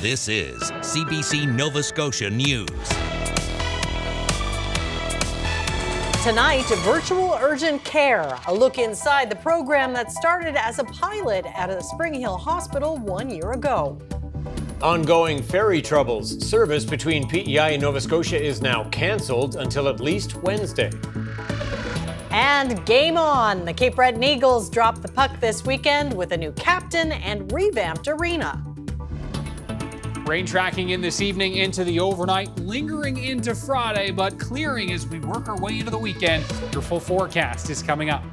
This is CBC Nova Scotia News. Tonight, virtual urgent care. A look inside the program that started as a pilot at a Spring Hill hospital 1 year ago. Ongoing ferry troubles. Service between PEI and Nova Scotia is now cancelled until at least Wednesday. And game on. The Cape Breton Eagles dropped the puck this weekend with a new captain and revamped arena. Rain tracking in this evening into the overnight, lingering into Friday, but clearing as we work our way into the weekend. Your full forecast is coming up.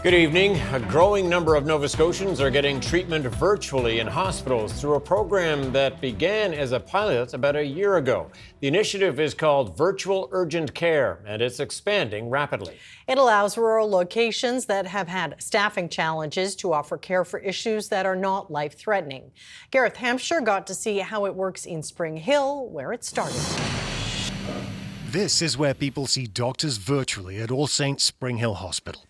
Good evening. A growing number of Nova Scotians are getting treatment virtually in hospitals through a program that began as a pilot about a year ago. The initiative is called Virtual Urgent Care, and it's expanding rapidly. It allows rural locations that have had staffing challenges to offer care for issues that are not life-threatening. Gareth Hampshire got to see how it works in Spring Hill, where it started. This is where people see doctors virtually at All Saints Spring Hill Hospital.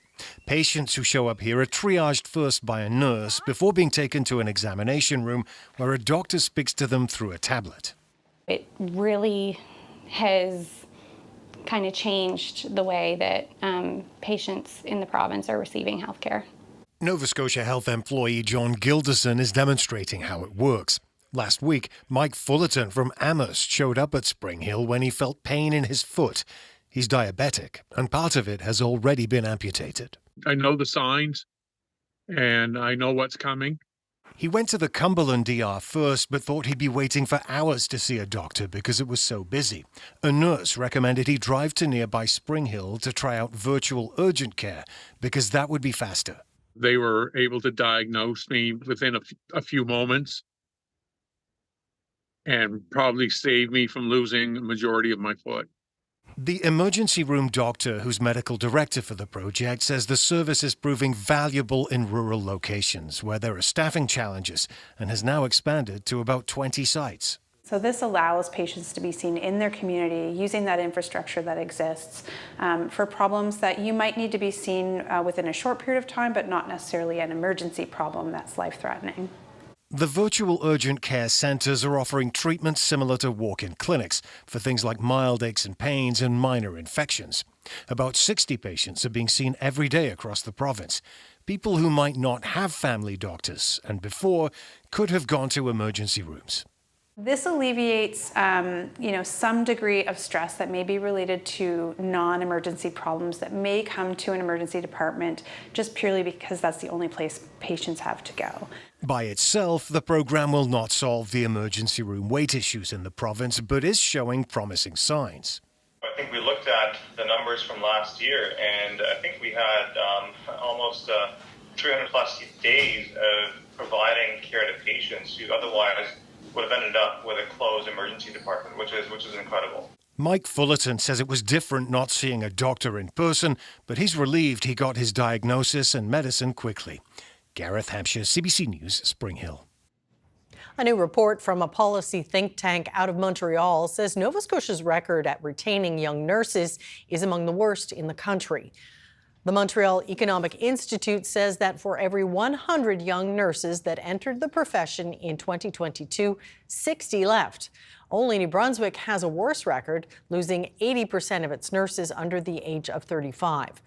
Patients who show up here are triaged first by a nurse before being taken to an examination room where a doctor speaks to them through a tablet. It really has kind of changed the way that patients in the province are receiving health care. Nova Scotia Health employee John Gilderson is demonstrating how it works. Last week, Mike Fullerton from Amherst showed up at Spring Hill when he felt pain in his foot. He's diabetic, and part of it has already been amputated. I know the signs, and I know what's coming. He went to the Cumberland DR first, but thought he'd be waiting for hours to see a doctor because it was so busy. A nurse recommended he drive to nearby Spring Hill to try out virtual urgent care because that would be faster. They were able to diagnose me within a few moments and probably save me from losing a majority of my foot. The emergency room doctor, who's medical director for the project, says the service is proving valuable in rural locations where there are staffing challenges and has now expanded to about 20 sites. So this allows patients to be seen in their community using that infrastructure that exists for problems that you might need to be seen within a short period of time, but not necessarily an emergency problem that's life-threatening. The virtual urgent care centres are offering treatments similar to walk-in clinics for things like mild aches and pains and minor infections. About 60 patients are being seen every day across the province. People who might not have family doctors and before could have gone to emergency rooms. This alleviates, some degree of stress that may be related to non-emergency problems that may come to an emergency department just purely because that's the only place patients have to go. By itself, the program will not solve the emergency room wait issues in the province, but is showing promising signs. I think we looked at the numbers from last year, and I think we had almost 300 plus days of providing care to patients who otherwise would have ended up with a closed emergency department, which is incredible. Mike Fullerton says it was different not seeing a doctor in person, but he's relieved he got his diagnosis and medicine quickly. Gareth Hampshire, CBC News, Spring Hill. A new report from a policy think tank out of Montreal says Nova Scotia's record at retaining young nurses is among the worst in the country. The Montreal Economic Institute says that for every 100 young nurses that entered the profession in 2022, 60 left. Only New Brunswick has a worse record, losing 80% of its nurses under the age of 35.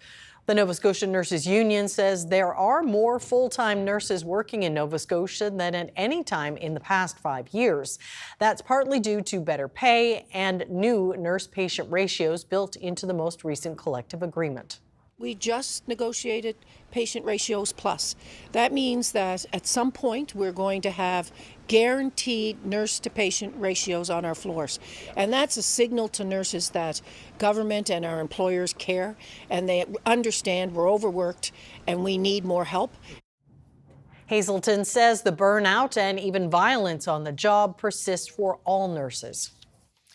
The Nova Scotia Nurses Union says there are more full-time nurses working in Nova Scotia than at any time in the past 5 years. That's partly due to better pay and new nurse-patient ratios built into the most recent collective agreement. We just negotiated patient ratios plus. That means that at some point we're going to have guaranteed nurse to patient ratios on our floors. And that's a signal to nurses that government and our employers care and they understand we're overworked and we need more help. Hazelton says the burnout and even violence on the job persists for all nurses.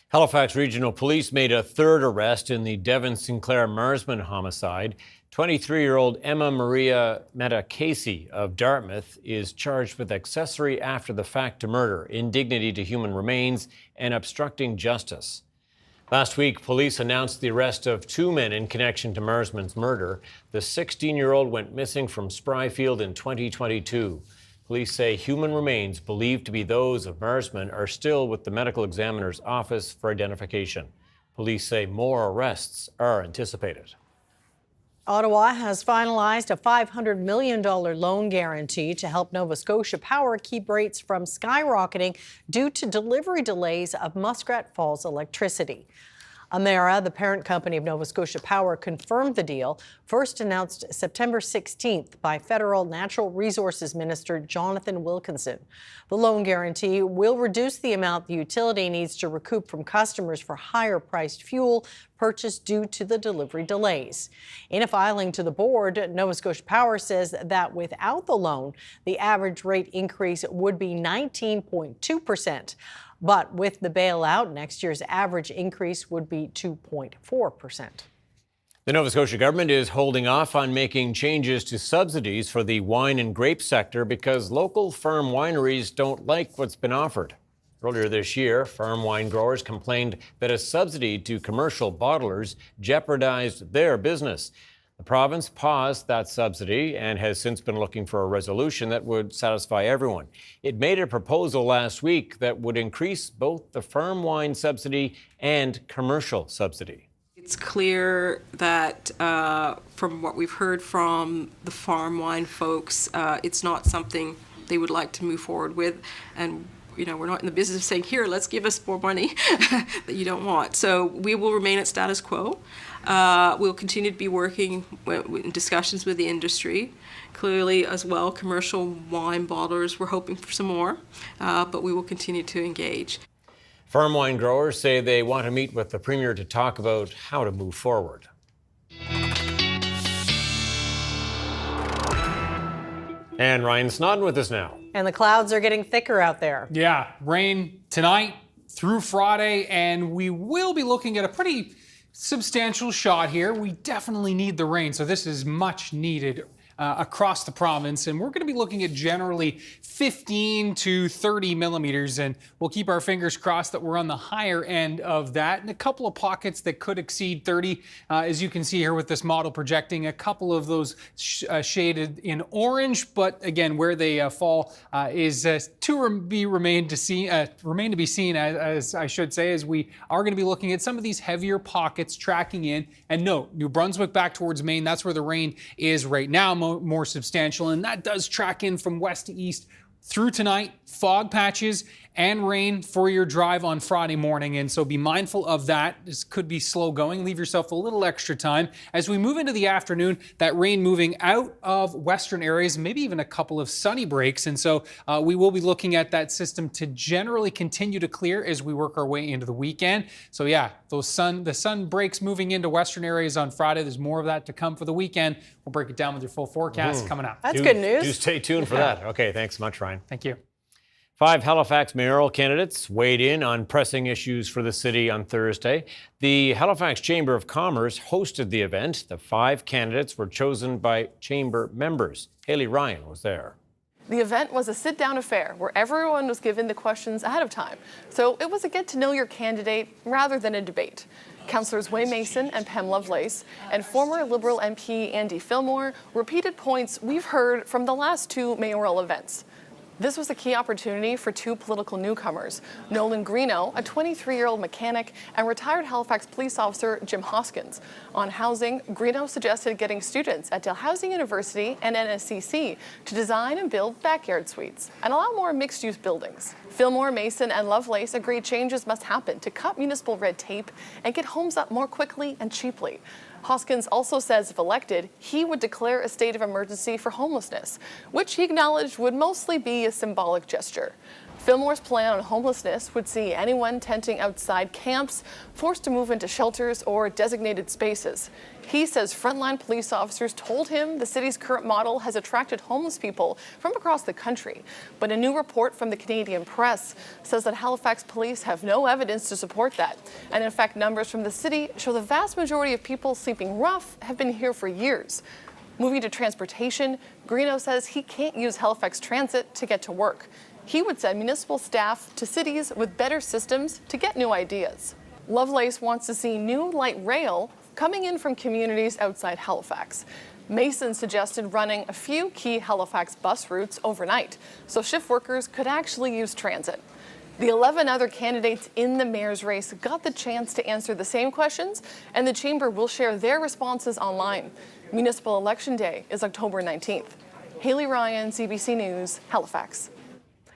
Halifax Regional Police made a third arrest in the Devon Sinclair Marsman homicide. 23-year-old Emma Maria Meta Casey of Dartmouth is charged with accessory after the fact to murder, indignity to human remains, and obstructing justice. Last week, police announced the arrest of 2 men in connection to Marsman's murder. The 16-year-old went missing from Spryfield in 2022. Police say human remains believed to be those of Marsman are still with the medical examiner's office for identification. Police say more arrests are anticipated. Ottawa has finalized a $500 million loan guarantee to help Nova Scotia Power keep rates from skyrocketing due to delivery delays of Muskrat Falls electricity. Emera, the parent company of Nova Scotia Power, confirmed the deal, first announced September 16th by Federal Natural Resources Minister Jonathan Wilkinson. The loan guarantee will reduce the amount the utility needs to recoup from customers for higher-priced fuel purchased due to the delivery delays. In a filing to the board, Nova Scotia Power says that without the loan, the average rate increase would be 19.2%. But with the bailout, next year's average increase would be 2.4%. The Nova Scotia government is holding off on making changes to subsidies for the wine and grape sector because local farm wineries don't like what's been offered. Earlier this year, farm wine growers complained that a subsidy to commercial bottlers jeopardized their business. The province paused that subsidy and has since been looking for a resolution that would satisfy everyone. It made a proposal last week that would increase both the farm wine subsidy and commercial subsidy. It's clear that from what we've heard from the farm wine folks, it's not something they would like to move forward with. And you know, we're not in the business of saying, here, let's give us more money that you don't want. So we will remain at status quo. We'll continue to be working in discussions with the industry. Clearly, as well, commercial wine bottlers, we're hoping for some more, but we will continue to engage. Farm wine growers say they want to meet with the Premier to talk about how to move forward. And Ryan Snoddon with us now. And the clouds are getting thicker out there. Yeah, rain tonight through Friday, and we will be looking at a pretty substantial shot here. We definitely need the rain, so this is much needed across the province, and we're going to be looking at generally 15 to 30 millimeters, and we'll keep our fingers crossed that we're on the higher end of that. And a couple of pockets that could exceed 30, as you can see here with this model projecting a couple of those shaded in orange, but again, where they fall is remain to be seen, as I should say, as we are going to be looking at some of these heavier pockets tracking in. And note, New Brunswick back towards Maine, that's where the rain is right now, more substantial, and that does track in from west to east through tonight. Fog patches and rain for your drive on Friday morning, and so be mindful of that. This could be slow going. Leave yourself a little extra time. As we move into the afternoon, that rain moving out of western areas, maybe even a couple of sunny breaks, and so we will be looking at that system to generally continue to clear as we work our way into the weekend. So yeah, the sun breaks moving into western areas on Friday. There's more of that to come for the weekend. We'll break it down with your full forecast coming up. That's good news. Do stay tuned for that. Okay, thanks so much, Ryan. Thank you. 5 Halifax mayoral candidates weighed in on pressing issues for the city on Thursday. The Halifax Chamber of Commerce hosted the event. The 5 candidates were chosen by chamber members. Haley Ryan was there. The event was a sit-down affair where everyone was given the questions ahead of time. So it was a get-to-know-your-candidate rather than a debate. Councillors Wayne Mason and Pam Lovelace and former Liberal MP Andy Fillmore repeated points we've heard from the last 2 mayoral events. This was a key opportunity for 2 political newcomers, Nolan Greeno, a 23-year-old mechanic, and retired Halifax police officer Jim Hoskins. On housing, Greeno suggested getting students at Dalhousie University and NSCC to design and build backyard suites and allow more mixed-use buildings. Fillmore, Mason, and Lovelace agreed changes must happen to cut municipal red tape and get homes up more quickly and cheaply. Hoskins also says if elected, he would declare a state of emergency for homelessness, which he acknowledged would mostly be a symbolic gesture. Fillmore's plan on homelessness would see anyone tenting outside camps forced to move into shelters or designated spaces. He says frontline police officers told him the city's current model has attracted homeless people from across the country. But a new report from the Canadian Press says that Halifax police have no evidence to support that. And in fact, numbers from the city show the vast majority of people sleeping rough have been here for years. Moving to transportation, Greeno says he can't use Halifax Transit to get to work. He would send municipal staff to cities with better systems to get new ideas. Lovelace wants to see new light rail coming in from communities outside Halifax. Mason suggested running a few key Halifax bus routes overnight, so shift workers could actually use transit. The 11 other candidates in the mayor's race got the chance to answer the same questions, and the chamber will share their responses online. Municipal Election Day is October 19th. Haley Ryan, CBC News, Halifax.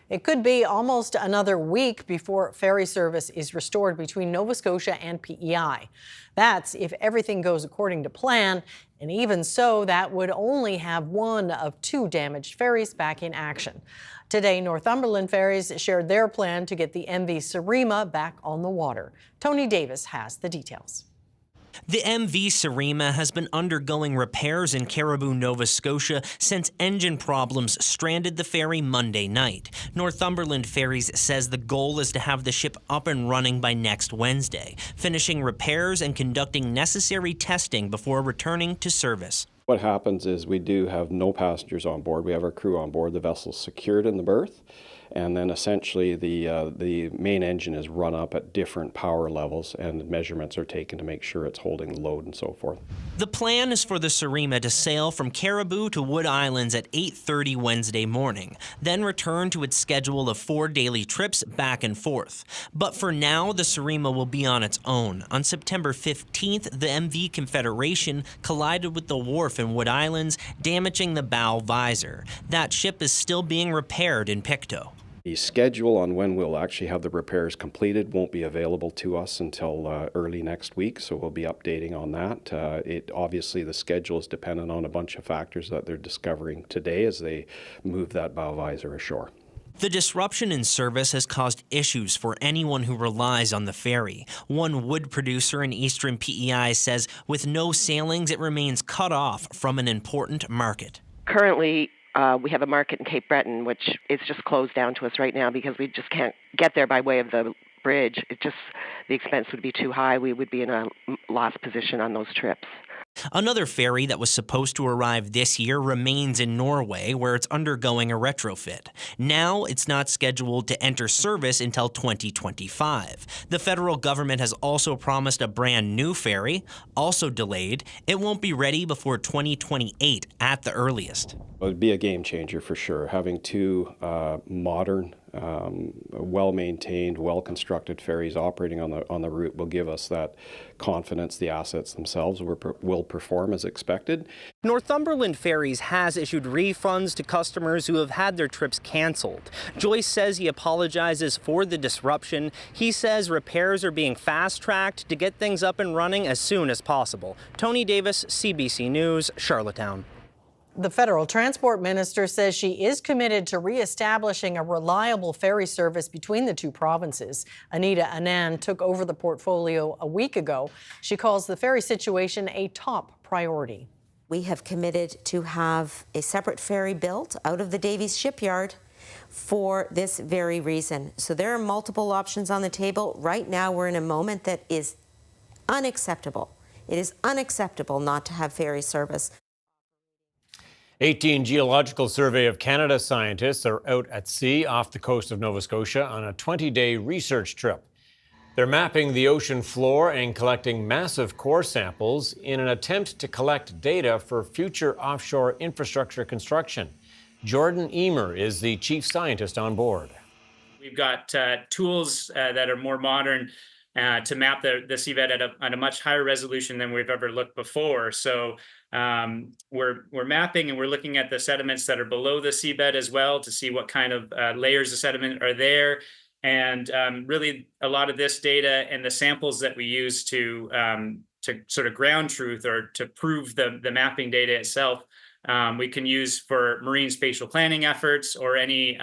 It could be almost another week before ferry service is restored between Nova Scotia and PEI. That's if everything goes according to plan, and even so, that would only have one of 2 damaged ferries back in action. Today, Northumberland Ferries shared their plan to get the MV Sarima back on the water. Tony Davis has the details. The MV Sarima has been undergoing repairs in Caribou, Nova Scotia since engine problems stranded the ferry Monday night. Northumberland Ferries says the goal is to have the ship up and running by next Wednesday, finishing repairs and conducting necessary testing before returning to service. What happens is we do have no passengers on board. We have our crew on board. The vessel's secured in the berth. And then essentially the main engine is run up at different power levels and measurements are taken to make sure it's holding load and so forth. The plan is for the Sarima to sail from Caribou to Wood Islands at 8:30 Wednesday morning, then return to its schedule of 4 daily trips back and forth. But for now, the Sarima will be on its own. On September 15th, the MV Confederation collided with the wharf in Wood Islands, damaging the bow visor. That ship is still being repaired in Pictou. The schedule on when we'll actually have the repairs completed won't be available to us until early next week, so we'll be updating on that. Obviously, the schedule is dependent on a bunch of factors that they're discovering today as they move that bow visor ashore. The disruption in service has caused issues for anyone who relies on the ferry. One wood producer in eastern PEI says with no sailings, it remains cut off from an important market. Currently, we have a market in Cape Breton, which is just closed down to us right now because we just can't get there by way of the bridge. The expense would be too high. We would be in a loss position on those trips. Another ferry that was supposed to arrive this year remains in Norway, where it's undergoing a retrofit. Now it's not scheduled to enter service until 2025. The federal government has also promised a brand new ferry, also delayed. It won't be ready before 2028 at the earliest. It would be a game changer for sure. Having 2 modern, well-maintained, well-constructed ferries operating on the route will give us that confidence the assets themselves will perform as expected. Northumberland Ferries has issued refunds to customers who have had their trips canceled. Joyce says he apologizes for the disruption. He says repairs are being fast-tracked to get things up and running as soon as possible. Tony Davis, CBC News, Charlottetown. The federal transport minister says she is committed to reestablishing a reliable ferry service between the 2 provinces. Anita Anand took over the portfolio a week ago. She calls the ferry situation a top priority. We have committed to have a separate ferry built out of the Davies shipyard for this very reason. So there are multiple options on the table. Right now we're in a moment that is unacceptable. It is unacceptable not to have ferry service. 18 Geological Survey of Canada scientists are out at sea off the coast of Nova Scotia on a 20-day research trip. They're mapping the ocean floor and collecting massive core samples in an attempt to collect data for future offshore infrastructure construction. Jordan Emer is the chief scientist on board. We've got tools that are more modern to map the seabed at a much higher resolution than we've ever looked before. So we're mapping and we're looking at the sediments that are below the seabed as well to see what kind of layers of sediment are there. And really a lot of this data and the samples that we use to sort of ground truth or to prove the mapping data itself, we can use for marine spatial planning efforts or any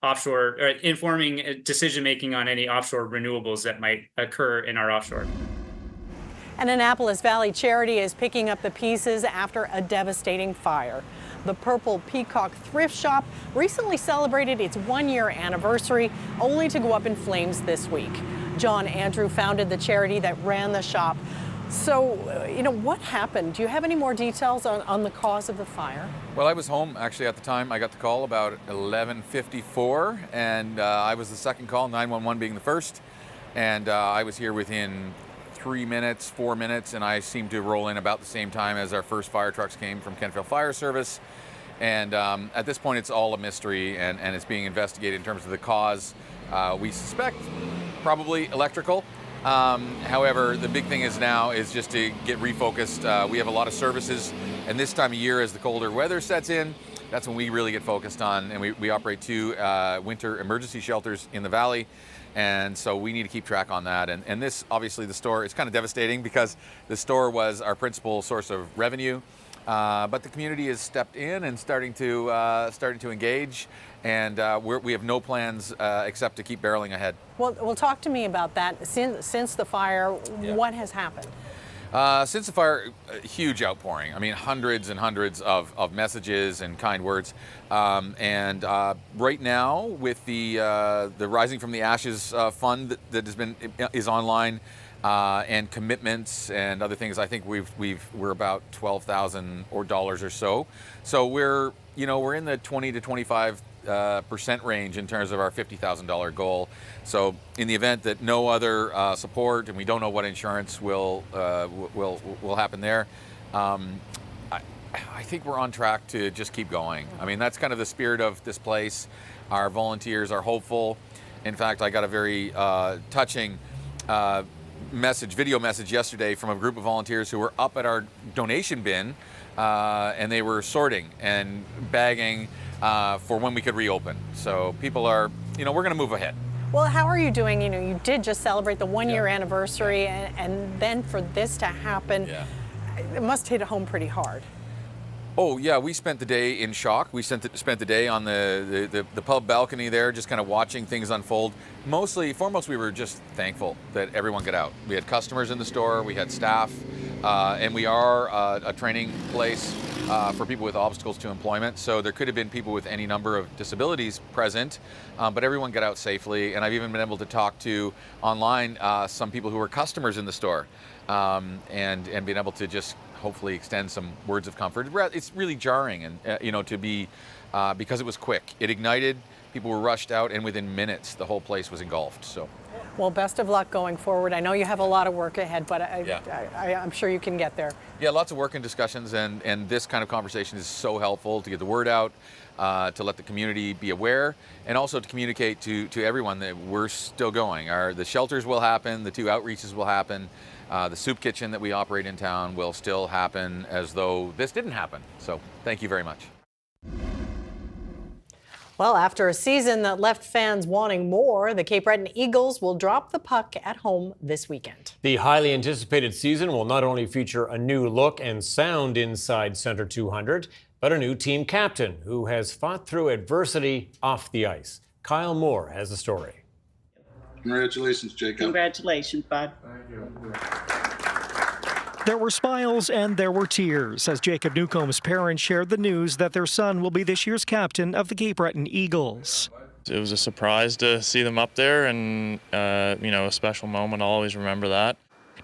offshore or informing decision-making on any offshore renewables that might occur in our offshore. An Annapolis Valley charity is picking up the pieces after a devastating fire. The Purple Peacock Thrift Shop recently celebrated its 1-year anniversary, only to go up in flames this week. John Andrew founded the charity that ran the shop. So, what happened? Do you have any more details on the cause of the fire? Well, I was home actually at the time. I got the call about 11:54, and I was the second call, 911 being the first. and I was here within 3 minutes, 4 minutes, and I seemed to roll in about the same time as our first fire trucks came from Kentfield Fire Service. And at this point, it's all a mystery, and it's being investigated in terms of the cause. We suspect probably electrical. However, the big thing is now is just to get refocused. We have a lot of services, and this time of year, as the colder weather sets in, that's when we really get focused on, and we operate 2 winter emergency shelters in the valley, and so we need to keep track on that. And this, obviously, the store, it's kind of devastating because the store was our principal source of revenue, but the community has stepped in and starting to engage, and we have no plans except to keep barreling ahead. Well, talk to me about that. Since the fire, what has happened? Since the fire, a huge outpouring. I mean, hundreds and hundreds of messages and kind words. And right now, with the Rising from the Ashes fund that is online, and commitments and other things, I think we're about $12,000 or so. So we're in the 20 to 25% range in terms of our $50,000 goal. So in the event that no other support, and we don't know what insurance will happen there, I think we're on track to just keep going. I mean, that's kind of the spirit of this place. Our volunteers are hopeful. In fact, I got a very touching video message yesterday from a group of volunteers who were up at our donation bin, and they were sorting and bagging for when we could reopen. So people are, we're going to move ahead. Well, how are you doing? You did just celebrate the 1-year anniversary, and then for this to happen, it must hit home pretty hard. Oh yeah, we spent the day in shock. We spent the day on the pub balcony there, just kind of watching things unfold. Foremost, we were just thankful that everyone got out. We had customers in the store, we had staff, and we are a training place for people with obstacles to employment. So there could have been people with any number of disabilities present, but everyone got out safely. And I've even been able to talk to online some people who were customers in the store, and been able to just hopefully extend some words of comfort. It's really jarring, and to be because it was quick. It ignited. People were rushed out, and within minutes, the whole place was engulfed. So, well, best of luck going forward. I know you have a lot of work ahead, but I'm sure you can get there. Yeah, lots of work and discussions, and this kind of conversation is so helpful to get the word out, to let the community be aware, and also to communicate to everyone that we're still going. The shelters will happen, the 2 outreaches will happen. The soup kitchen that we operate in town will still happen as though this didn't happen. So thank you very much. Well, after a season that left fans wanting more, the Cape Breton Eagles will drop the puck at home this weekend. The highly anticipated season will not only feature a new look and sound inside Centre 200, but a new team captain who has fought through adversity off the ice. Kyle Moore has the story. Congratulations, Jacob. Congratulations, bud. Thank you. There were smiles and there were tears as Jacob Newcomb's parents shared the news that their son will be this year's captain of the Cape Breton Eagles. It was a surprise to see them up there, and a special moment. I'll always remember that.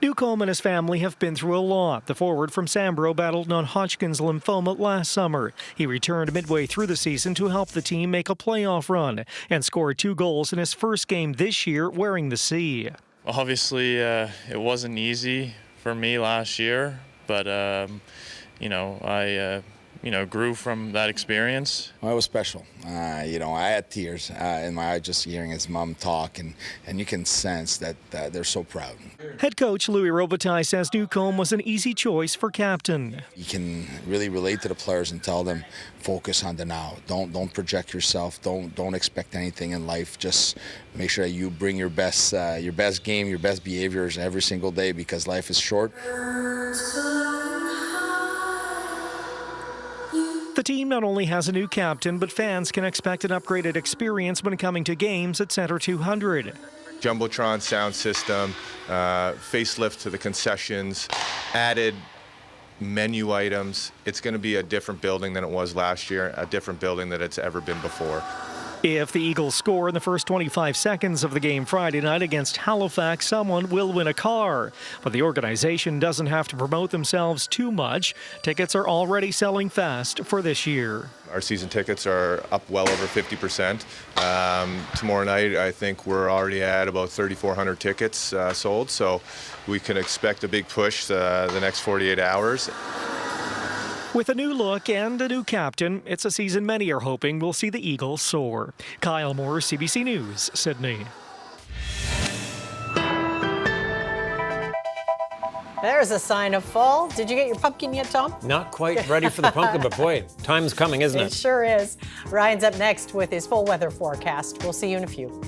Newcomb and his family have been through a lot. The forward from Sambro battled non-Hodgkin's lymphoma last summer. He returned midway through the season to help the team make a playoff run and scored 2 goals in his first game this year wearing the C. Obviously, it wasn't easy for me last year, but I grew from that experience. Well, it was special. I had tears in my eyes just hearing his mom talk, and you can sense that they're so proud. Head coach Louis Robitaille says Newcomb was an easy choice for captain. You can really relate to the players and tell them, focus on the now. Don't project yourself. Don't expect anything in life. Just make sure that you bring your best game, your best behaviors every single day, because life is short. The team not only has a new captain, but fans can expect an upgraded experience when coming to games at Centre 200. Jumbotron sound system, facelift to the concessions, added menu items. It's going to be a different building than it was last year, a different building than it's ever been before. If the Eagles score in the first 25 seconds of the game Friday night against Halifax, someone will win a car. But the organization doesn't have to promote themselves too much. Tickets are already selling fast for this year. Our season tickets are up well over 50%. Tomorrow night, I think we're already at about 3,400 tickets sold, so we can expect a big push the next 48 hours. With a new look and a new captain, it's a season many are hoping will see the Eagles soar. Kyle Moore, CBC News, Sydney. There's a sign of fall. Did you get your pumpkin yet, Tom? Not quite ready for the pumpkin, but boy, time's coming, isn't it? It sure is. Ryan's up next with his full weather forecast. We'll see you in a few.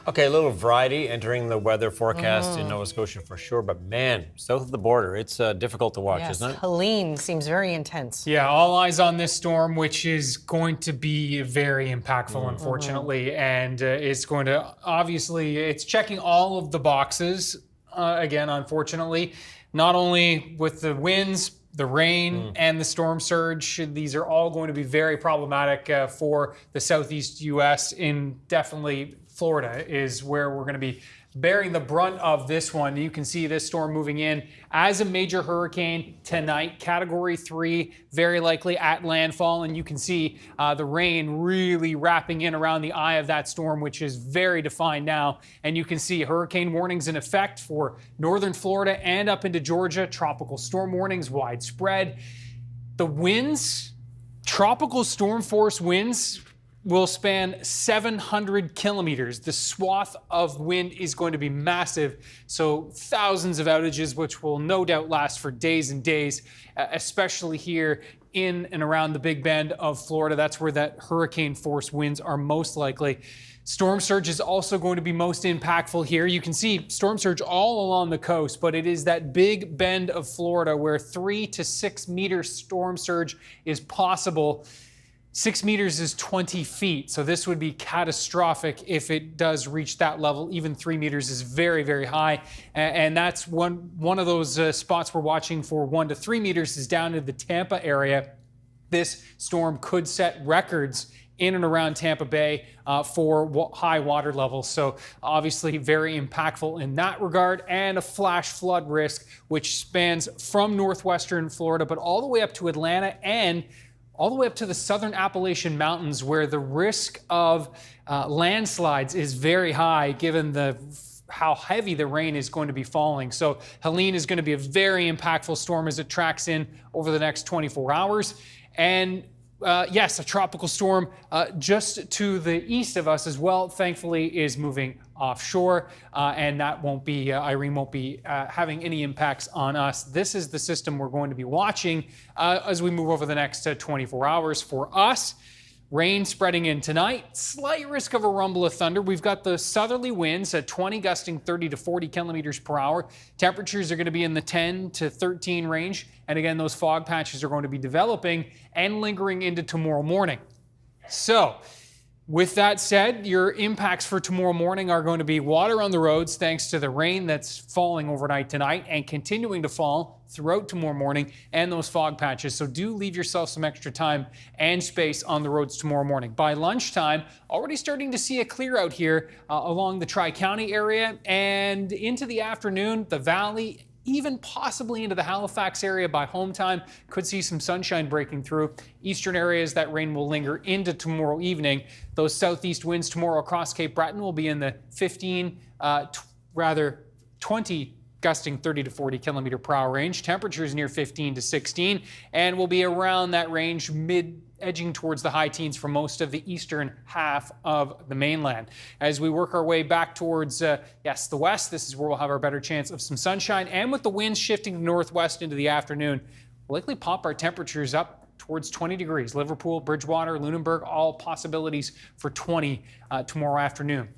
Okay, a little variety entering the weather forecast in Nova Scotia for sure, but man, south of the border, it's difficult to watch, isn't it? Helene seems very intense. Yeah, all eyes on this storm, which is going to be very impactful, unfortunately, and it's going to, obviously, it's checking all of the boxes, again, unfortunately, not only with the winds, the rain and the storm surge. These are all going to be very problematic for the southeast U.S. in definitely Florida is where we're going to be bearing the brunt of this one. You can see this storm moving in as a major hurricane tonight, Category 3, very likely at landfall. And you can see the rain really wrapping in around the eye of that storm, which is very defined now. And you can see hurricane warnings in effect for northern Florida and up into Georgia. Tropical storm warnings widespread. The winds, tropical storm force winds, will span 700 kilometers. The swath of wind is going to be massive, so thousands of outages, which will no doubt last for days and days, especially here in and around the Big Bend of Florida. That's where that hurricane force winds are most likely. Storm surge is also going to be most impactful here. You can see storm surge all along the coast, but it is that Big Bend of Florida where 3 to 6 meter storm surge is possible. 6 meters is 20 feet, so this would be catastrophic if it does reach that level. Even 3 meters is very, very high, and that's one of those spots we're watching for. 1 to 3 meters is down in the Tampa area. This storm could set records in and around Tampa Bay for high water levels. So obviously very impactful in that regard, and a flash flood risk, which spans from northwestern Florida, but all the way up to Atlanta and all the way up to the southern Appalachian Mountains, where the risk of landslides is very high given how heavy the rain is going to be falling. So Helene is going to be a very impactful storm as it tracks in over the next 24 hours. And yes, a tropical storm just to the east of us as well, thankfully, is moving offshore, and that won't be, Irene won't be having any impacts on us. This is the system we're going to be watching as we move over the next 24 hours. For us, rain spreading in tonight, slight risk of a rumble of thunder. We've got the southerly winds at 20, gusting 30 to 40 kilometers per hour. Temperatures are going to be in the 10 to 13 range. And again, those fog patches are going to be developing and lingering into tomorrow morning. So, with that said, your impacts for tomorrow morning are going to be water on the roads thanks to the rain that's falling overnight tonight and continuing to fall throughout tomorrow morning, and those fog patches. So do leave yourself some extra time and space on the roads tomorrow morning. By lunchtime, already starting to see a clear out here along the Tri-County area, and into the afternoon, the valley, even possibly into the Halifax area by home time, could see some sunshine breaking through. Eastern areas, that rain will linger into tomorrow evening. Those southeast winds tomorrow across Cape Breton will be in the 20, gusting 30 to 40 kilometer per hour range. Temperatures near 15 to 16, and will be around that range, edging towards the high teens for most of the eastern half of the mainland. As we work our way back towards, the west, this is where we'll have our better chance of some sunshine. And with the winds shifting to northwest into the afternoon, we'll likely pop our temperatures up towards 20 degrees. Liverpool, Bridgewater, Lunenburg, all possibilities for 20 tomorrow afternoon.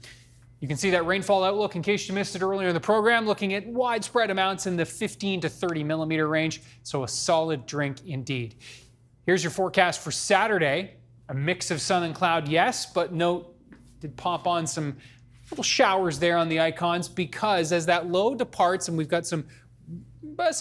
You can see that rainfall outlook in case you missed it earlier in the program, looking at widespread amounts in the 15 to 30 millimeter range. So a solid drink indeed. Here's your forecast for Saturday. A mix of sun and cloud, yes, but note, did pop on some little showers there on the icons, because as that low departs and we've got some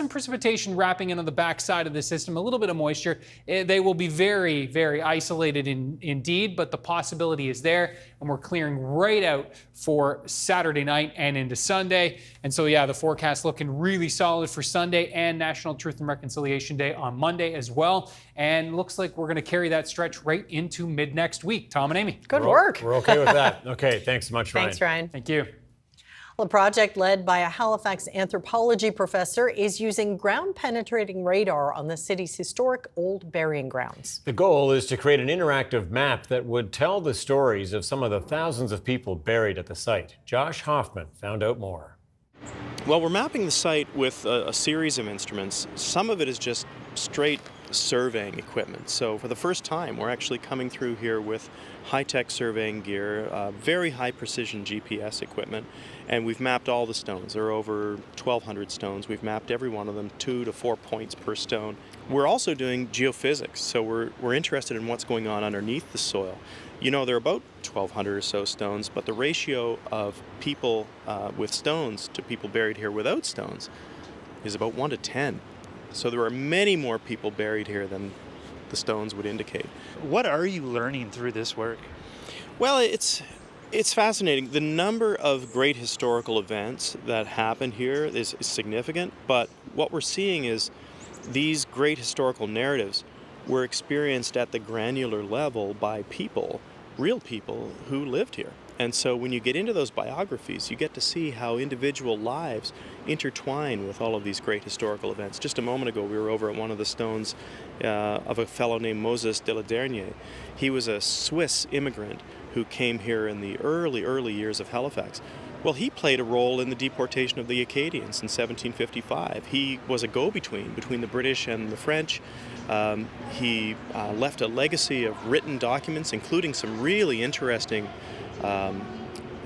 precipitation wrapping in on the back side of the system, a little bit of moisture, they will be very, very isolated indeed, but the possibility is there, and we're clearing right out for Saturday night and into Sunday. And so, yeah, the forecast looking really solid for Sunday and National Truth and Reconciliation Day on Monday as well. And looks like we're going to carry that stretch right into mid next week. Tom and Amy. Good work. We're okay with that. Okay, thanks so much, Ryan. Thanks, Ryan. Thank you. Well, a project led by a Halifax anthropology professor is using ground-penetrating radar on the city's historic old burying grounds. The goal is to create an interactive map that would tell the stories of some of the thousands of people buried at the site. Josh Hoffman found out more. Well, we're mapping the site with a series of instruments. Some of it is just straight surveying equipment. So for the first time, we're actually coming through here with high-tech surveying gear, very high-precision GPS equipment, and we've mapped all the stones. There are over 1,200 stones. We've mapped every one of them, 2 to 4 points per stone. We're also doing geophysics, so we're interested in what's going on underneath the soil. You know, there are about 1,200 or so stones, but the ratio of people with stones to people buried here without stones is about 1 to 10. So there are many more people buried here than the stones would indicate. What are you learning through this work? Well, it's It's fascinating. The number of great historical events that happen here is significant, but what we're seeing is these great historical narratives were experienced at the granular level by people, real people who lived here. And so when you get into those biographies, you get to see how individual lives intertwine with all of these great historical events. Just a moment ago, we were over at one of the stones of a fellow named Moses de la Dernier. He was a Swiss immigrant who came here in the early years of Halifax. Well, he played a role in the deportation of the Acadians in 1755. He was a go-between between the British and the French. He left a legacy of written documents, including some really interesting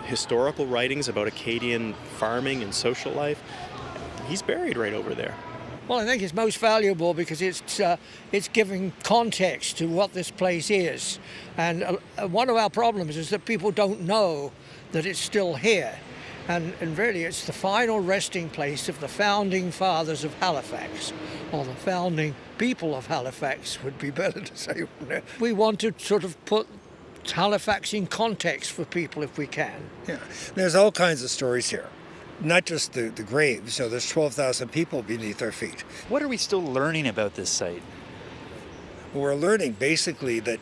historical writings about Acadian farming and social life. He's buried right over there. Well, I think it's most valuable because it's giving context to what this place is. And one of our problems is that people don't know that it's still here. And really, it's the final resting place of the founding fathers of Halifax, or the founding people of Halifax would be better to say. We want to sort of put Halifax in context for people if we can. Yeah, there's all kinds of stories here. Not just the graves, so there's 12,000 people beneath our feet. What are we still learning about this site? We're learning basically that,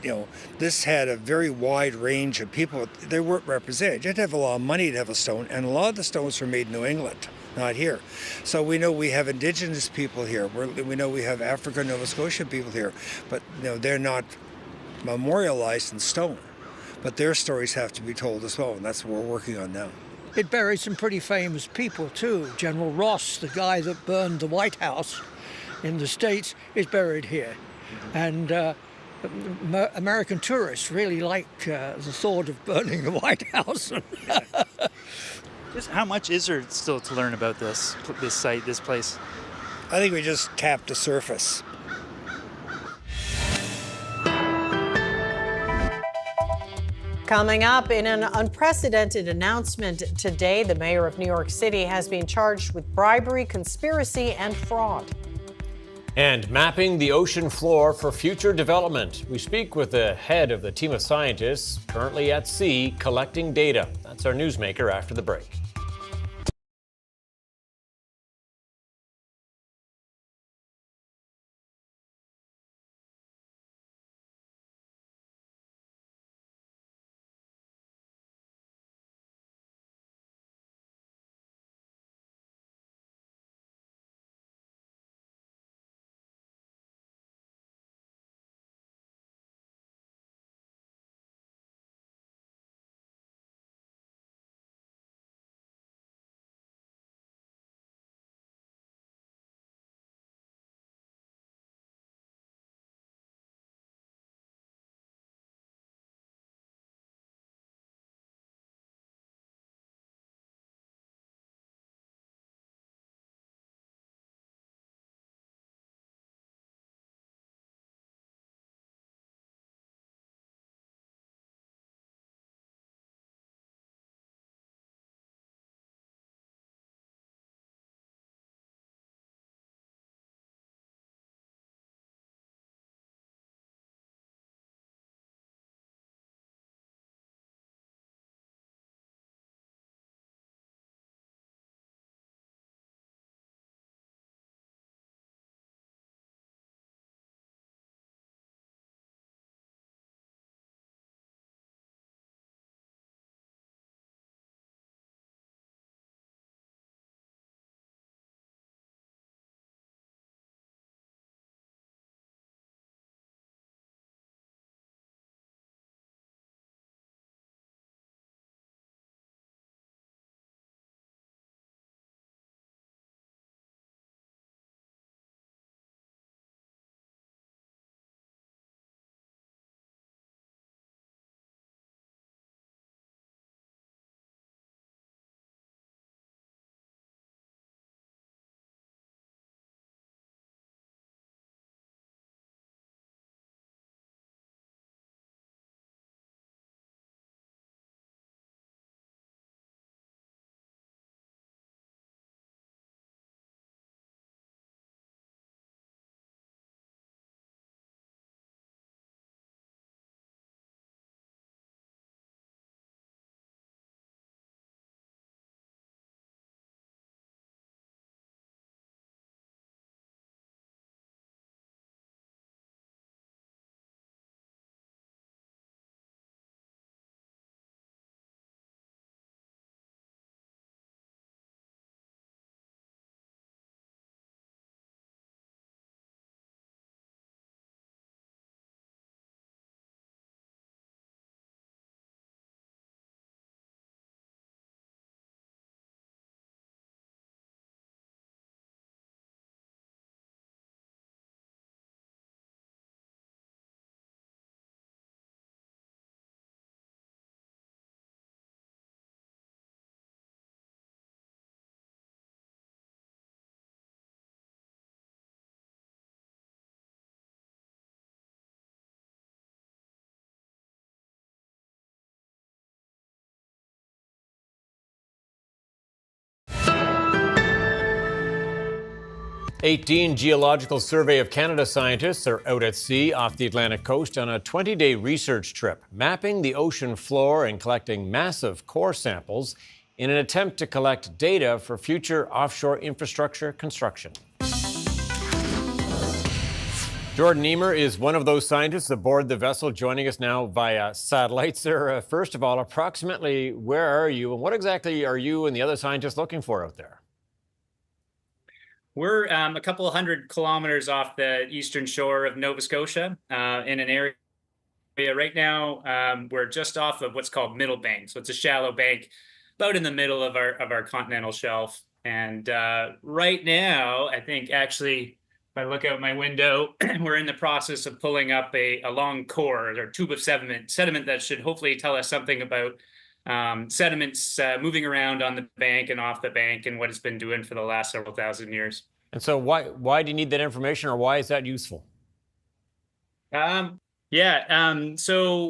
this had a very wide range of people. They weren't represented. You had to have a lot of money to have a stone, and a lot of the stones were made in New England, not here. So we know we have Indigenous people here. We know we have African Nova Scotia people here, but they're not memorialized in stone. But their stories have to be told as well, and that's what we're working on now. It buried some pretty famous people too. General Ross, the guy that burned the White House in the States, is buried here. And American tourists really like the thought of burning the White House. Just how much is there still to learn about this site, this place? I think we just tapped the surface. Coming up, in an unprecedented announcement today, the mayor of New York City has been charged with bribery, conspiracy, and fraud. And mapping the ocean floor for future development. We speak with the head of the team of scientists currently at sea collecting data. That's our newsmaker after the break. 18 Geological Survey of Canada scientists are out at sea off the Atlantic coast on a 20-day research trip, mapping the ocean floor and collecting massive core samples in an attempt to collect data for future offshore infrastructure construction. Jordan Emer is one of those scientists aboard the vessel, joining us now via satellite. Sir, first of all, approximately where are you, and what exactly are you and the other scientists looking for out there? We're a couple of 100 kilometers off the eastern shore of Nova Scotia in an area right now. We're just off of what's called Middle Bank. So it's a shallow bank about in the middle of our continental shelf. And right now, I think actually, if I look out my window, we're in the process of pulling up a long core or tube of sediment that should hopefully tell us something about sediments moving around on the bank and off the bank and what it's been doing for the last several thousand years. And so why do you need that information, or why is that useful? So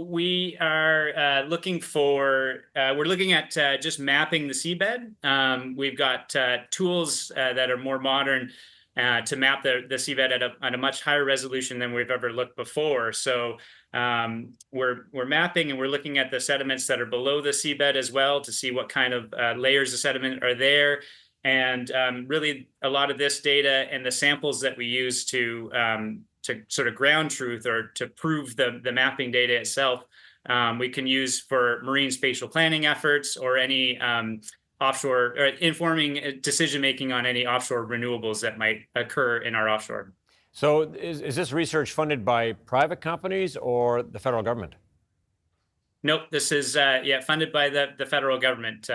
we are looking at just mapping the seabed. We've got tools that are more modern to map the seabed at a much higher resolution than we've ever looked before. So we're mapping and we're looking at the sediments that are below the seabed as well to see what kind of layers of sediment are there. And really a lot of this data and the samples that we use to sort of ground truth or to prove the mapping data itself, we can use for marine spatial planning efforts or any offshore or informing decision-making on any offshore renewables that might occur in our offshore. So is this research funded by private companies or the federal government? Nope, this is funded by the federal government.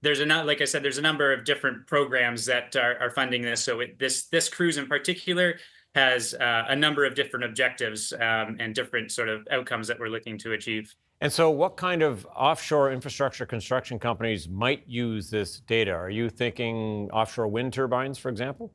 Like I said, there's a number of different programs that are funding this. So this cruise in particular has a number of different objectives and different sort of outcomes that we're looking to achieve. And so what kind of offshore infrastructure construction companies might use this data? Are you thinking offshore wind turbines, for example?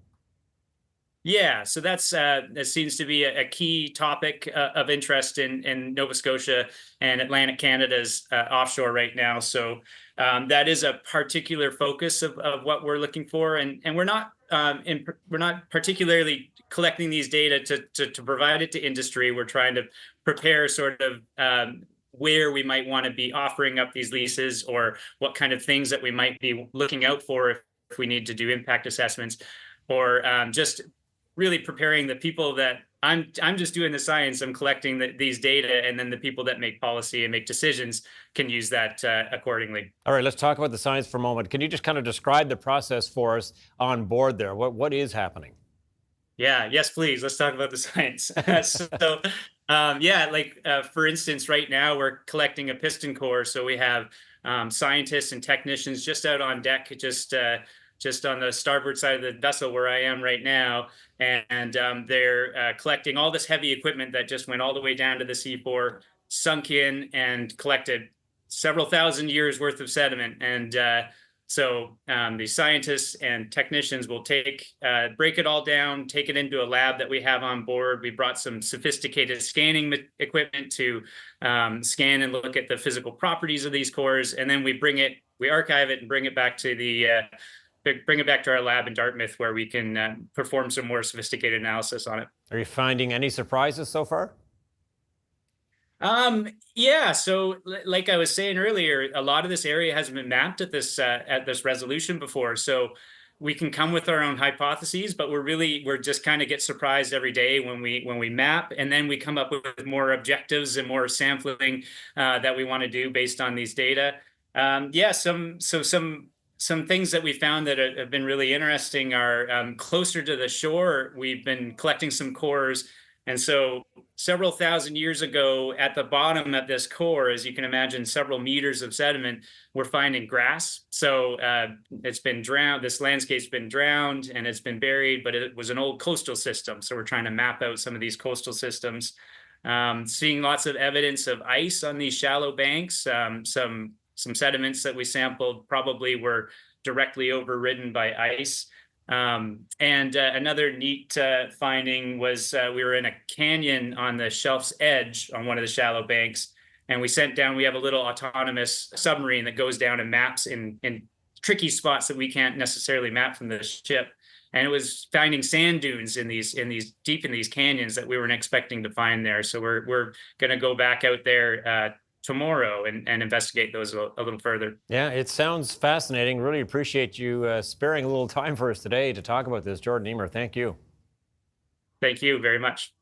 Yeah, so that seems to be a key topic of interest in Nova Scotia and Atlantic Canada's offshore right now. So that is a particular focus of what we're looking for, and we're not particularly collecting these data to provide it to industry. We're trying to prepare sort of where we might want to be offering up these leases, or what kind of things that we might be looking out for if we need to do impact assessments, or just really preparing the people that I'm just doing the science, I'm collecting these data, and then the people that make policy and make decisions can use that accordingly. All right, let's talk about the science for a moment. Can you just kind of describe the process for us on board there? What is happening? Yeah, yes, please. Let's talk about the science. For instance, right now we're collecting a piston core. So we have scientists and technicians just out on deck, just on the starboard side of the vessel where I am right now. And they're collecting all this heavy equipment that just went all the way down to the seafloor, sunk in and collected several thousand years worth of sediment. And so the scientists and technicians will break it all down, take it into a lab that we have on board. We brought some sophisticated scanning equipment to scan and look at the physical properties of these cores. And then we archive it and bring it back to our lab in Dartmouth, where we can perform some more sophisticated analysis on it. Are you finding any surprises so far? So like I was saying earlier, a lot of this area hasn't been mapped at this resolution before. So we can come with our own hypotheses, but we're just kind of get surprised every day when we map, and then we come up with more objectives and more sampling that we want to do based on these data. Some things that we found that have been really interesting are closer to the shore. We've been collecting some cores. And so several thousand years ago, at the bottom of this core, as you can imagine, several meters of sediment, we're finding grass. So it's been drowned. This landscape's been drowned and it's been buried, but it was an old coastal system. So we're trying to map out some of these coastal systems. Seeing lots of evidence of ice on these shallow banks. Some sediments that we sampled probably were directly overridden by ice. Another neat finding was we were in a canyon on the shelf's edge on one of the shallow banks, and we have a little autonomous submarine that goes down and maps in tricky spots that we can't necessarily map from the ship. and it was finding sand dunes in these deep in these canyons that we weren't expecting to find there. So we're going to go back out there tomorrow and investigate those a little further. Yeah, it sounds fascinating. Really appreciate you sparing a little time for us today to talk about this. Jordan Emer, thank you. Thank you very much.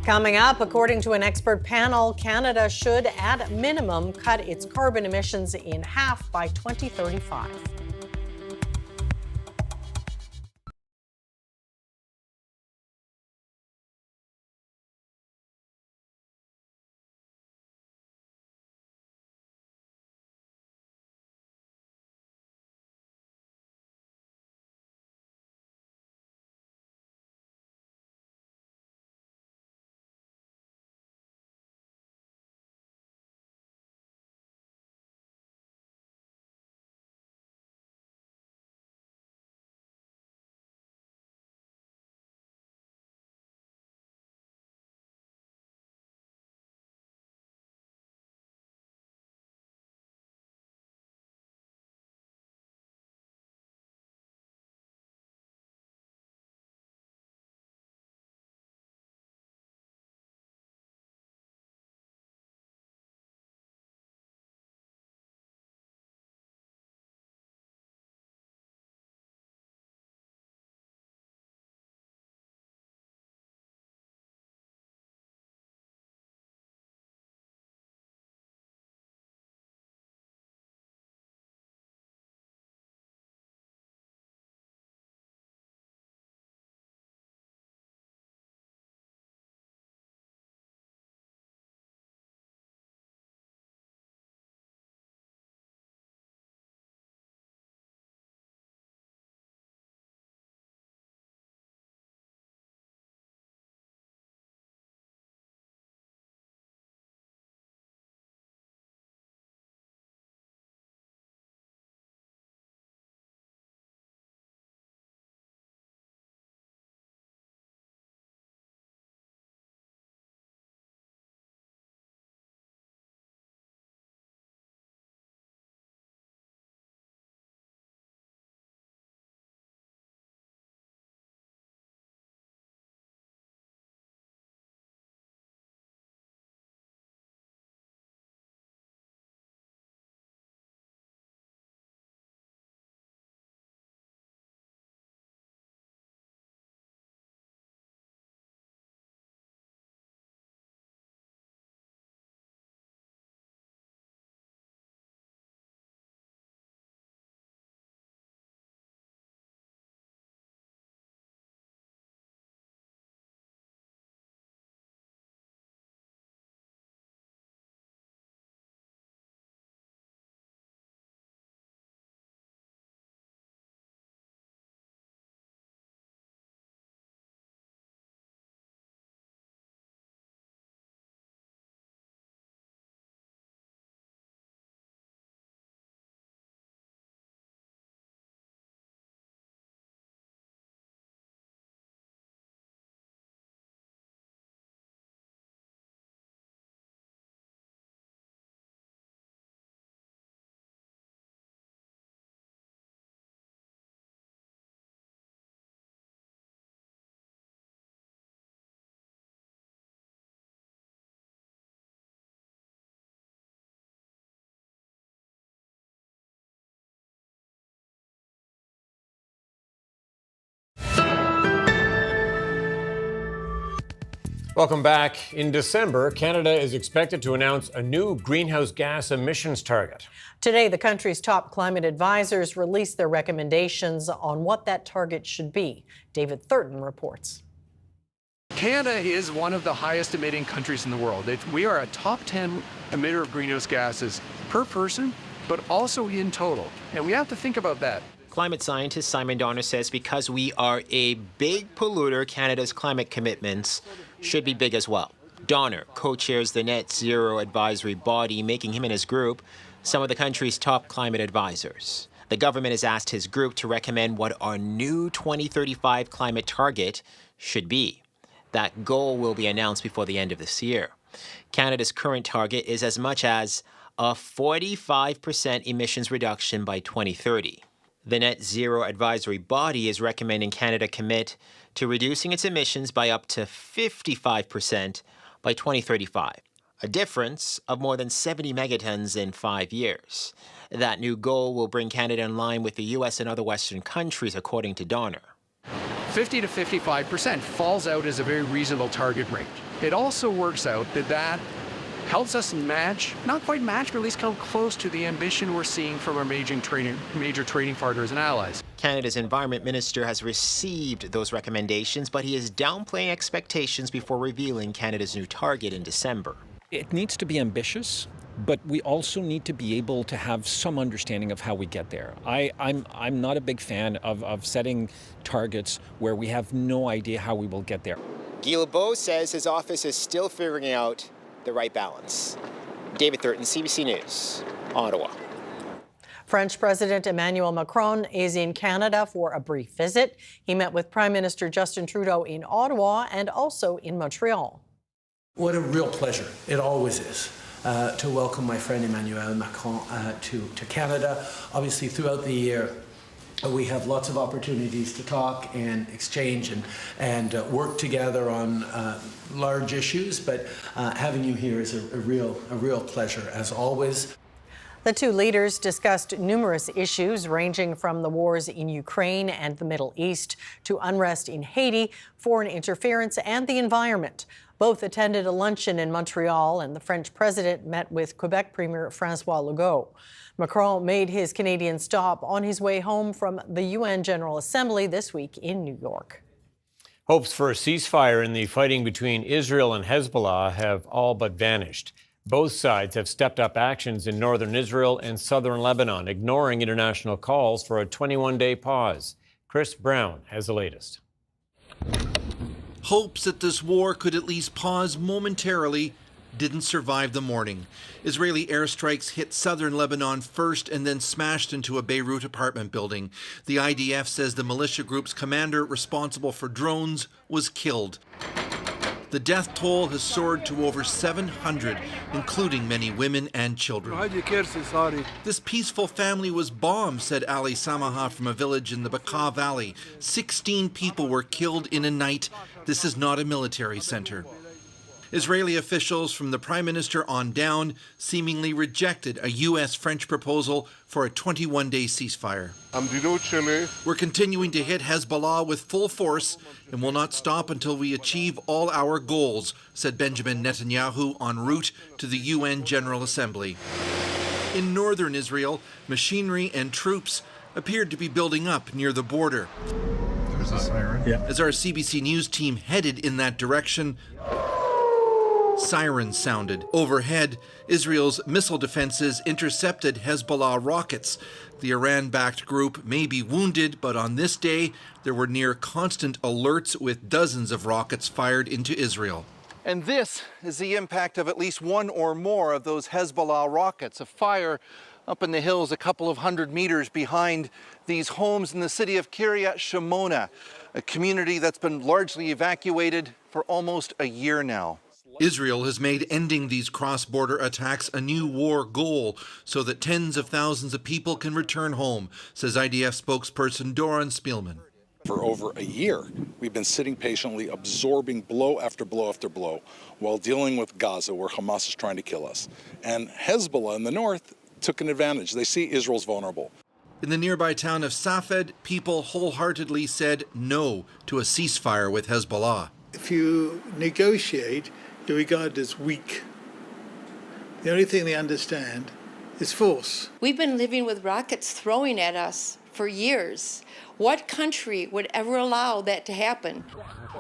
Coming up, according to an expert panel, Canada should, at minimum, cut its carbon emissions in half by 2035. Welcome back. In December, Canada is expected to announce a new greenhouse gas emissions target. Today, the country's top climate advisors released their recommendations on what that target should be. David Thurton reports. Canada is one of the highest emitting countries in the world. We are a top 10 emitter of greenhouse gases per person, but also in total. And we have to think about that. Climate scientist Simon Donner says because we are a big polluter, Canada's climate commitments should be big as well. Donner co-chairs the Net Zero Advisory Body, making him and his group some of the country's top climate advisors. The government has asked his group to recommend what our new 2035 climate target should be. That goal will be announced before the end of this year. Canada's current target is as much as a 45% emissions reduction by 2030. The Net Zero Advisory Body is recommending Canada commit to reducing its emissions by up to 55% by 2035, a difference of more than 70 megatons in 5 years. That new goal will bring Canada in line with the U.S. and other Western countries, according to Donner. 50 to 55% falls out as a very reasonable target range. It also works out that helps us match, not quite match, but at least come close to the ambition we're seeing from our major trading partners and allies. Canada's Environment Minister has received those recommendations, but he is downplaying expectations before revealing Canada's new target in December. It needs to be ambitious, but we also need to be able to have some understanding of how we get there. I'm not a big fan of setting targets where we have no idea how we will get there. Guy Lebeau says his office is still figuring out the right balance. David Thurton, CBC News, Ottawa. French President Emmanuel Macron is in Canada for a brief visit. He met with Prime Minister Justin Trudeau in Ottawa and also in Montreal. What a real pleasure, it always is, to welcome my friend Emmanuel Macron to Canada. Obviously, throughout the year, we have lots of opportunities to talk and exchange and work together on large issues, but having you here is a real pleasure, as always. The two leaders discussed numerous issues ranging from the wars in Ukraine and the Middle East to unrest in Haiti, foreign interference, and the environment. Both attended a luncheon in Montreal, and the French president met with Quebec Premier François Legault. Macron made his Canadian stop on his way home from the UN General Assembly this week in New York. Hopes for a ceasefire in the fighting between Israel and Hezbollah have all but vanished. Both sides have stepped up actions in northern Israel and southern Lebanon, ignoring international calls for a 21-day pause. Chris Brown has the latest. Hopes that this war could at least pause momentarily didn't survive the morning. Israeli airstrikes hit southern Lebanon first and then smashed into a Beirut apartment building. The IDF says the militia group's commander responsible for drones was killed. The death toll has soared to over 700, including many women and children. This peaceful family was bombed, said Ali Samaha from a village in the Bekaa Valley. 16 people were killed in a night. This is not a military center. Israeli officials from the Prime Minister on down seemingly rejected a U.S.-French proposal for a 21-day ceasefire. We're continuing to hit Hezbollah with full force and will not stop until we achieve all our goals, said Benjamin Netanyahu en route to the UN General Assembly. In northern Israel, machinery and troops appeared to be building up near the border. There's a siren. Yeah. As our CBC News team headed in that direction, sirens sounded. Overhead, Israel's missile defenses intercepted Hezbollah rockets. The Iran-backed group may be wounded, but on this day, there were near constant alerts with dozens of rockets fired into Israel. And this is the impact of at least one or more of those Hezbollah rockets. A fire up in the hills a couple of hundred meters behind these homes in the city of Kiryat Shimona, a community that's been largely evacuated for almost a year now. Israel has made ending these cross-border attacks a new war goal so that tens of thousands of people can return home, says IDF spokesperson Doron Spielman. For over a year, we've been sitting patiently, absorbing blow after blow after blow, while dealing with Gaza, where Hamas is trying to kill us. And Hezbollah in the north took an advantage. They see Israel's vulnerable. In the nearby town of Safed, people wholeheartedly said no to a ceasefire with Hezbollah. If you negotiate, you're regarded as weak. The only thing they understand is force. We've been living with rockets throwing at us for years. What country would ever allow that to happen?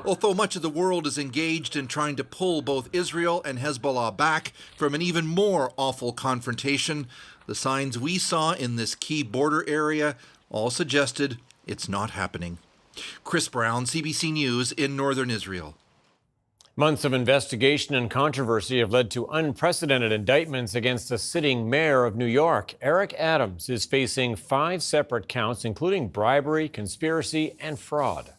Although much of the world is engaged in trying to pull both Israel and Hezbollah back from an even more awful confrontation, the signs we saw in this key border area all suggested it's not happening. Chris Brown, CBC News in northern Israel. Months of investigation and controversy have led to unprecedented indictments against the sitting mayor of New York. Eric Adams is facing 5 separate counts, including bribery, conspiracy, and fraud.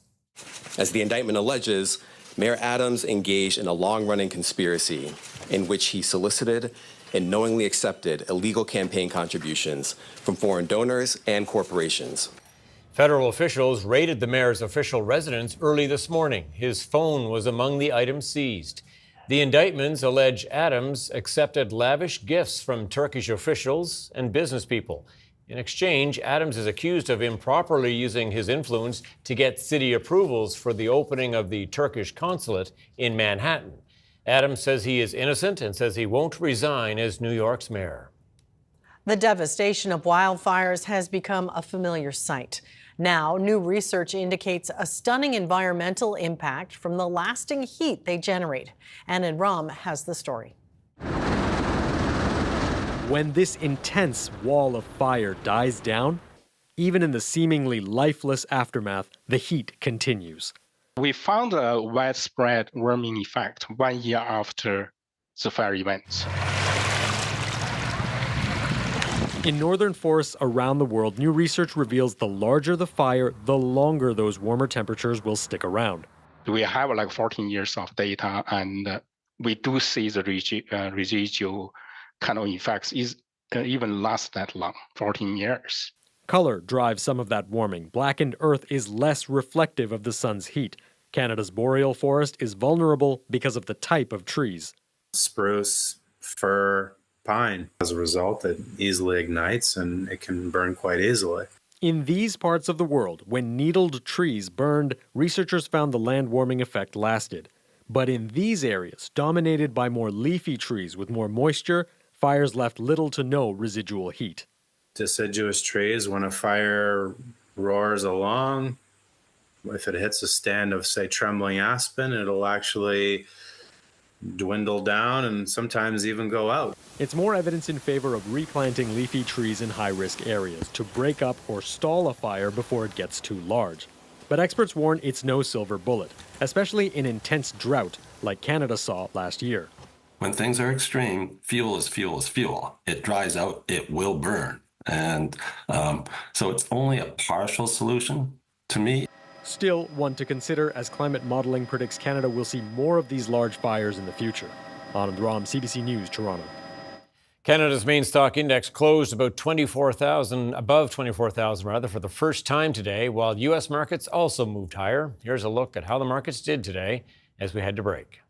As the indictment alleges, Mayor Adams engaged in a long-running conspiracy in which he solicited and knowingly accepted illegal campaign contributions from foreign donors and corporations. Federal officials raided the mayor's official residence early this morning. His phone was among the items seized. The indictments allege Adams accepted lavish gifts from Turkish officials and business people. In exchange, Adams is accused of improperly using his influence to get city approvals for the opening of the Turkish consulate in Manhattan. Adams says he is innocent and says he won't resign as New York's mayor. The devastation of wildfires has become a familiar sight. Now, new research indicates a stunning environmental impact from the lasting heat they generate. Anna Ram has the story. When this intense wall of fire dies down, even in the seemingly lifeless aftermath, the heat continues. We found a widespread warming effect 1 year after the fire events. In northern forests around the world, new research reveals the larger the fire, the longer those warmer temperatures will stick around. We have like 14 years of data, and we do see the residual kind of effects even last that long, 14 years. Color drives some of that warming. Blackened earth is less reflective of the sun's heat. Canada's boreal forest is vulnerable because of the type of trees. Spruce, fir, pine. As a result, it easily ignites and it can burn quite easily. In these parts of the world, when needled trees burned, researchers found the land warming effect lasted. But in these areas, dominated by more leafy trees with more moisture, fires left little to no residual heat. Deciduous trees, when a fire roars along, if it hits a stand of, say, trembling aspen, it'll actually dwindle down and sometimes even go out. It's more evidence in favor of replanting leafy trees in high-risk areas to break up or stall a fire before it gets too large. But experts warn it's no silver bullet, especially in intense drought like Canada saw last year. When things are extreme, fuel is fuel is fuel. It dries out, it will burn. And so it's only a partial solution to me. Still one to consider, as climate modeling predicts Canada will see more of these large fires in the future. Anand Ram, CBC News, Toronto. Canada's main stock index closed above 24,000 for the first time today, while U.S. markets also moved higher. Here's a look at how the markets did today as we head to break.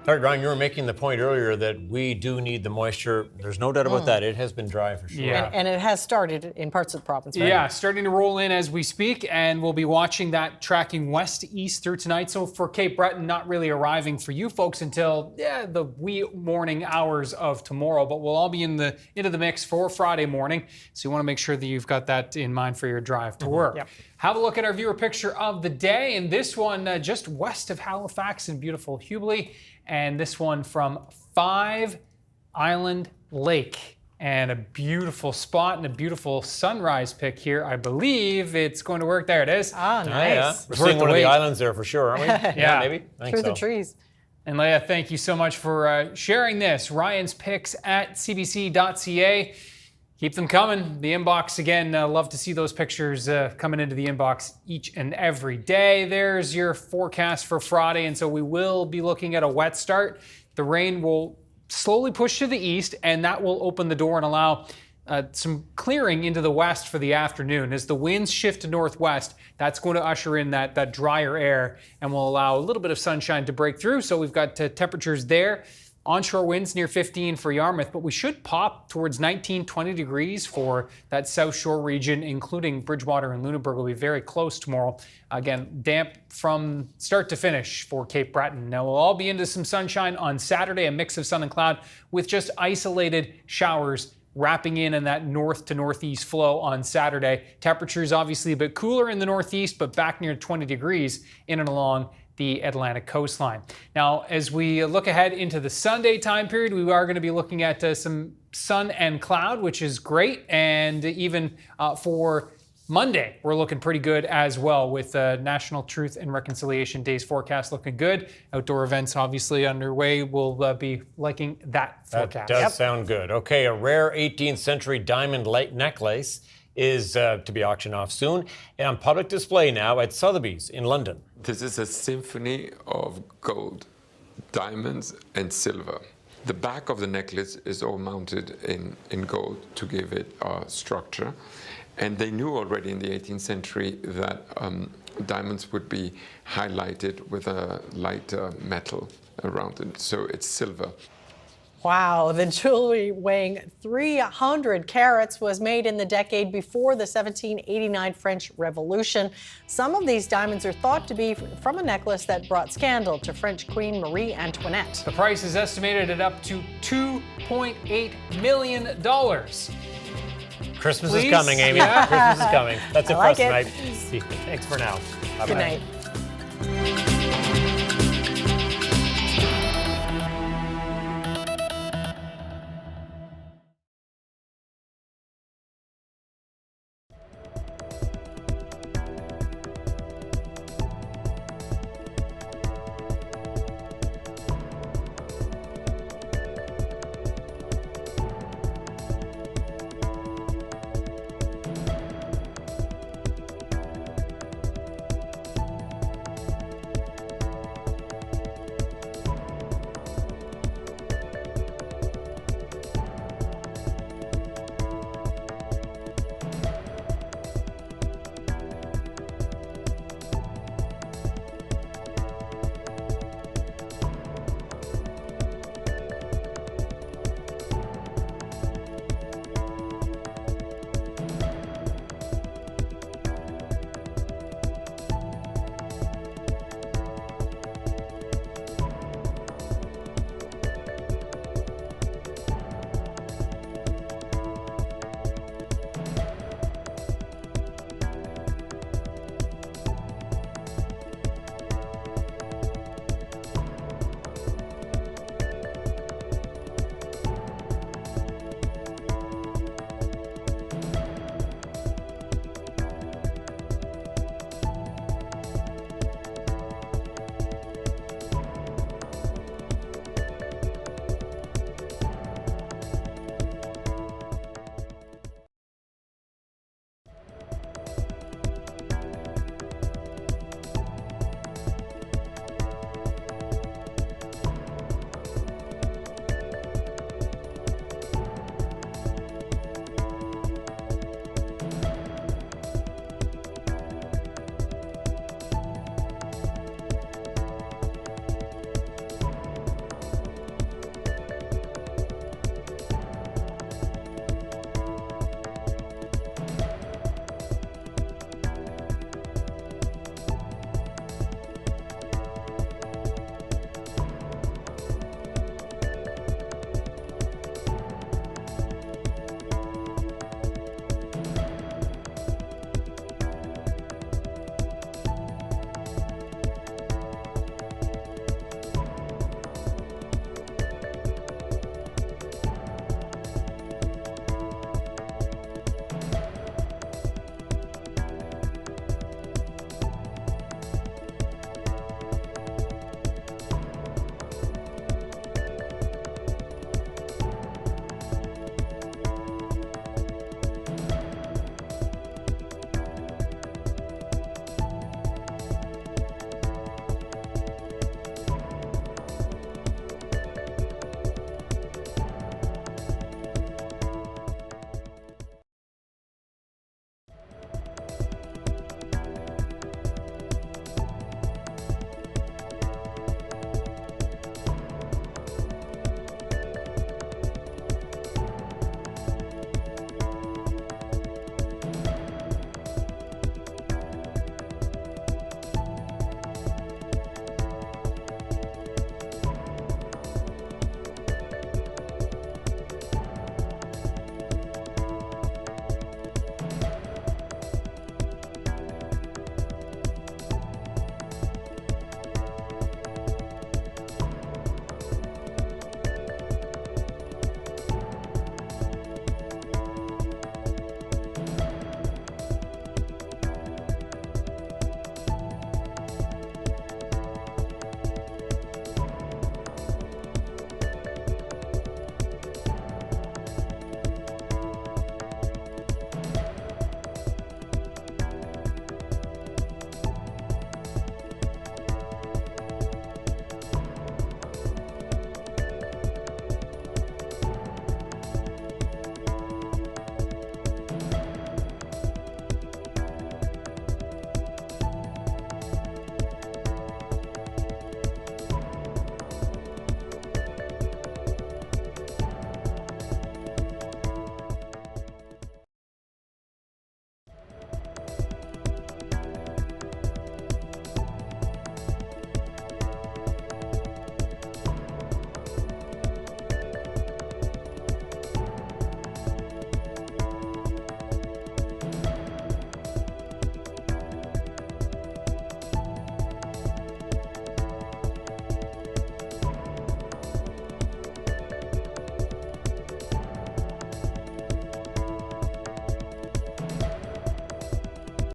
All right, Ryan, you were making the point earlier that we do need the moisture. There's no doubt about that. It has been dry for sure. Yeah. And it has started in parts of the province, right? Yeah, starting to roll in as we speak, and we'll be watching that tracking west to east through tonight. So for Cape Breton, not really arriving for you folks until the wee morning hours of tomorrow, but we'll all be into the mix for Friday morning. So you want to make sure that you've got that in mind for your drive to work. Yep. Have a look at our viewer picture of the day, and this one just west of Halifax in beautiful Hubli, and this one from 5 Island Lake. And a beautiful spot and a beautiful sunrise pic here. I believe it's going to work. There it is. Ah, nice. Yeah. We're seeing one of the islands there for sure, aren't we? Yeah, maybe. I think Through so. the trees. And Leah, thank you so much for sharing this. Ryan's picks at cbc.ca. Keep them coming. The inbox, again, love to see those pictures coming into the inbox each and every day. There's your forecast for Friday, and so we will be looking at a wet start. The rain will slowly push to the east, and that will open the door and allow some clearing into the west for the afternoon. As the winds shift to northwest, that's going to usher in that drier air and will allow a little bit of sunshine to break through. So we've got temperatures there. Onshore winds near 15 for Yarmouth, but we should pop towards 19, 20 degrees for that South Shore region, including Bridgewater and Lunenburg will be very close tomorrow. Again, damp from start to finish for Cape Breton. Now we'll all be into some sunshine on Saturday, a mix of sun and cloud with just isolated showers wrapping in that north to northeast flow on Saturday. Temperatures obviously a bit cooler in the northeast, but back near 20 degrees in and along the Atlantic coastline. Now, as we look ahead into the Sunday time period, we are going to be looking at some sun and cloud, which is great. And even for Monday, we're looking pretty good as well with National Truth and Reconciliation Day's forecast looking good. Outdoor events obviously underway. We'll be liking that forecast. That does sound good. Okay, a rare 18th century diamond necklace is to be auctioned off soon and on public display now at Sotheby's in London. This is a symphony of gold, diamonds, and silver. The back of the necklace is all mounted in gold to give it structure. And they knew already in the 18th century that diamonds would be highlighted with a light metal around it. So it's silver. Wow, the jewelry weighing 300 carats was made in the decade before the 1789 French Revolution. Some of these diamonds are thought to be from a necklace that brought scandal to French Queen Marie Antoinette. The price is estimated at up to $2.8 million. Christmas Please? is coming, Amy. Yeah. Christmas is coming. That's it for like us tonight. See you. Thanks for now. Bye-bye. Good night.